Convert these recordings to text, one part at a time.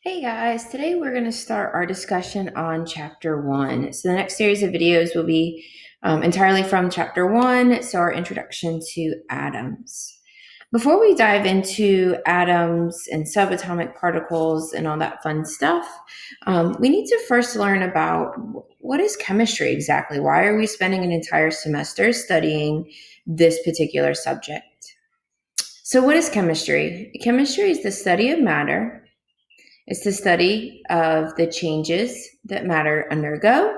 Hey guys, today we're going to start our discussion on chapter 1. So the next series of videos will be entirely from chapter 1, so our introduction to atoms. Before we dive into atoms and subatomic particles and all that fun stuff, we need to first learn about what is chemistry exactly? Why are we spending an entire semester studying this particular subject? So what is chemistry? Chemistry is the study of matter. It's the study of the changes that matter undergo,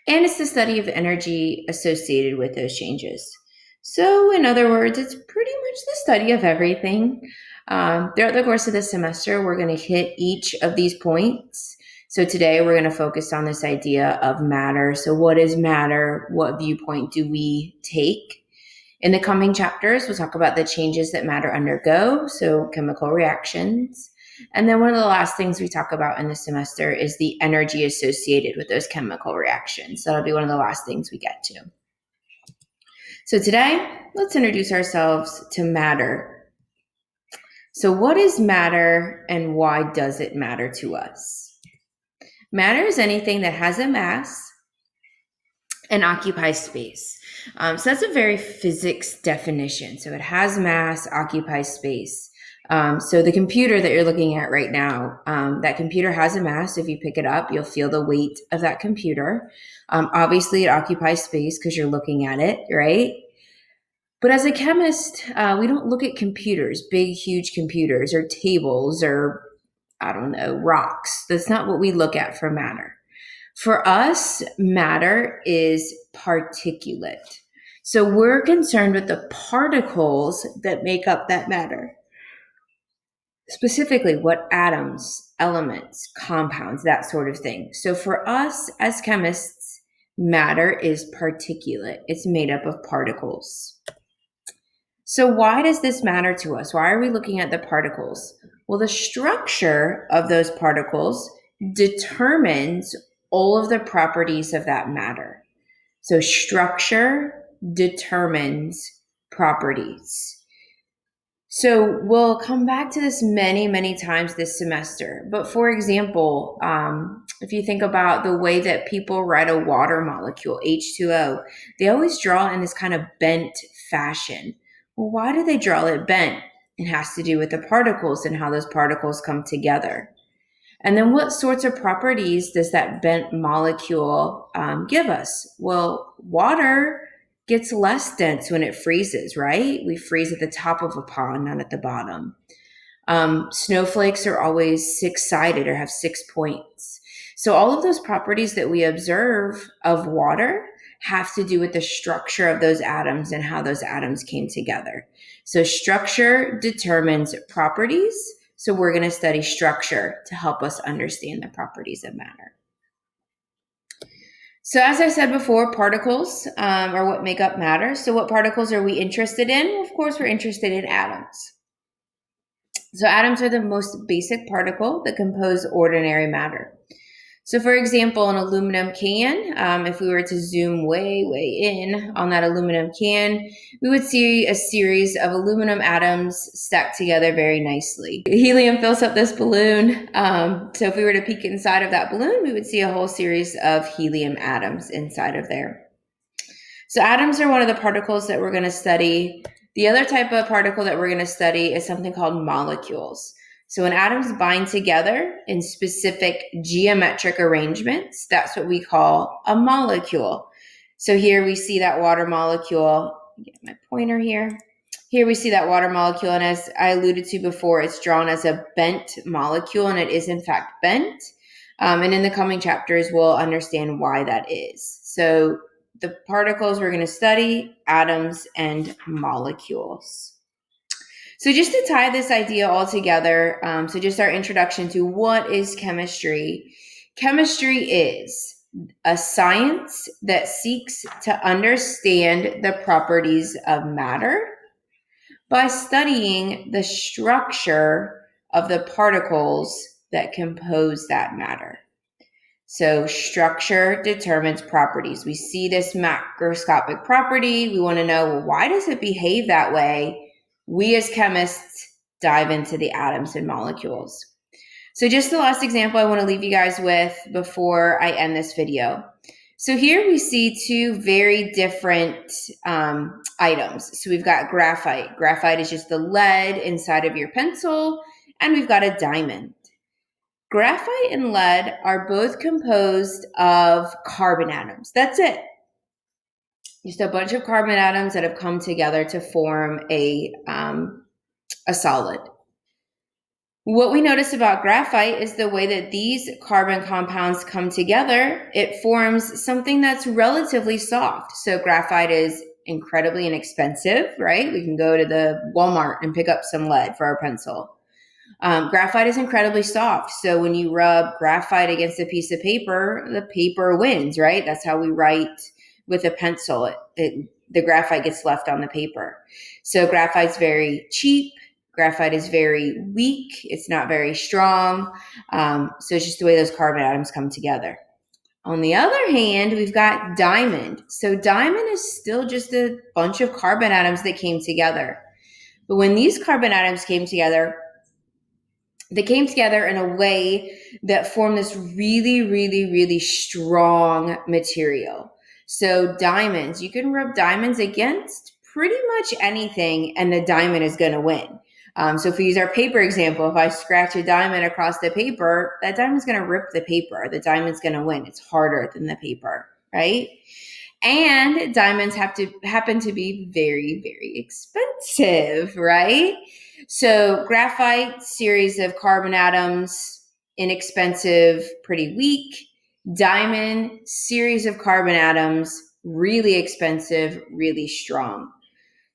and it's the study of energy associated with those changes. So, in other words, it's pretty much the study of everything. Throughout the course of the semester, we're going to hit each of these points. So, today we're going to focus on this idea of matter. So, what is matter? What viewpoint do we take? In the coming chapters, we'll talk about the changes that matter undergo, so chemical reactions. And then one of the last things we talk about in the semester is the energy associated with those chemical reactions. That'll be one of the last things we get to. So today, let's introduce ourselves to matter. So what is matter and why does it matter to us? Matter is anything that has a mass and occupies space. So that's a very physics definition. So it has mass, occupies space. So the computer that you're looking at right now, that computer has a mass. If you pick it up, you'll feel the weight of that computer. Obviously, it occupies space because you're looking at it, right? But as a chemist, we don't look at computers, big, huge computers or tables or, I don't know, rocks. That's not what we look at for matter. For us, matter is particulate. So we're concerned with the particles that make up that matter. Specifically, what atoms, elements, compounds, that sort of thing. So for us as chemists, matter is particulate. It's made up of particles. So why does this matter to us? Why are we looking at the particles? Well, the structure of those particles determines all of the properties of that matter. So structure determines properties. So we'll come back to this many, many times this semester. But for example, if you think about the way that people write a water molecule, H2O, they always draw in this kind of bent fashion. Well, why do they draw it bent? It has to do with the particles and how those particles come together. And then what sorts of properties does that bent molecule give us? Well, water gets less dense when it freezes, right? We freeze at the top of a pond, not at the bottom. Snowflakes are always six-sided or have 6 points. So all of those properties that we observe of water have to do with the structure of those atoms and how those atoms came together. So structure determines properties. So we're going to study structure to help us understand the properties of matter. So as I said before, particles are what make up matter. So what particles are we interested in? Well, of course, we're interested in atoms. So atoms are the most basic particle that compose ordinary matter. So for example, an aluminum can, if we were to zoom way in on that aluminum can, we would see a series of aluminum atoms stacked together very nicely. Helium fills up this balloon. So if we were to peek inside of that balloon, we would see a whole series of helium atoms inside of there. So atoms are one of the particles that we're going to study. The other type of particle that we're going to study is something called molecules. So when atoms bind together in specific geometric arrangements, that's what we call a molecule. So here we see that water molecule. Get my pointer here. Here we see that water molecule, and as I alluded to before, it's drawn as a bent molecule, and it is in fact bent. And in the coming chapters, we'll understand why that is. So the particles we're going to study, atoms and molecules. So just to tie this idea all together, so just our introduction to what is chemistry. Chemistry is a science that seeks to understand the properties of matter by studying the structure of the particles that compose that matter. So structure determines properties. We see this macroscopic property. We want to know, well, why does it behave that way? We as chemists dive into the atoms and molecules. So just the last example I want to leave you guys with before I end this video. So here we see two very different items. So we've got graphite. Graphite is just the lead inside of your pencil, and we've got a diamond. Graphite and lead are both composed of carbon atoms. That's it. Just a bunch of carbon atoms that have come together to form a solid. What we notice about graphite is the way that these carbon compounds come together, it forms something that's relatively soft. So graphite is incredibly inexpensive, right? We can go to the Walmart and pick up some lead for our pencil. Graphite is incredibly soft. So when you rub graphite against a piece of paper, the paper wins, right? That's how we write with a pencil. The graphite gets left on the paper. So graphite's very cheap. Graphite is very weak. It's not very strong. So it's just the way those carbon atoms come together. On the other hand, we've got diamond. So diamond is still just a bunch of carbon atoms that came together. But when these carbon atoms came together, they came together in a way that formed this really, really, really strong material. So diamonds, you can rub diamonds against pretty much anything and the diamond is going to win. So if we use our paper example, if I scratch a diamond across the paper, that diamond's going to rip the paper. The diamond's going to win. It's harder than the paper, right? And diamonds happen to be very, very expensive, right? So graphite, series of carbon atoms, inexpensive, pretty weak. Diamond, series of carbon atoms, really expensive, really strong.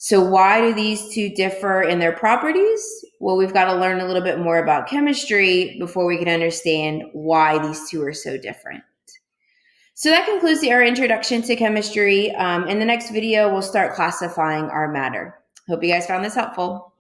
So why do these two differ in their properties? Well, we've got to learn a little bit more about chemistry before we can understand why these two are so different. So that concludes our introduction to chemistry. In the next video, we'll start classifying our matter. Hope you guys found this helpful.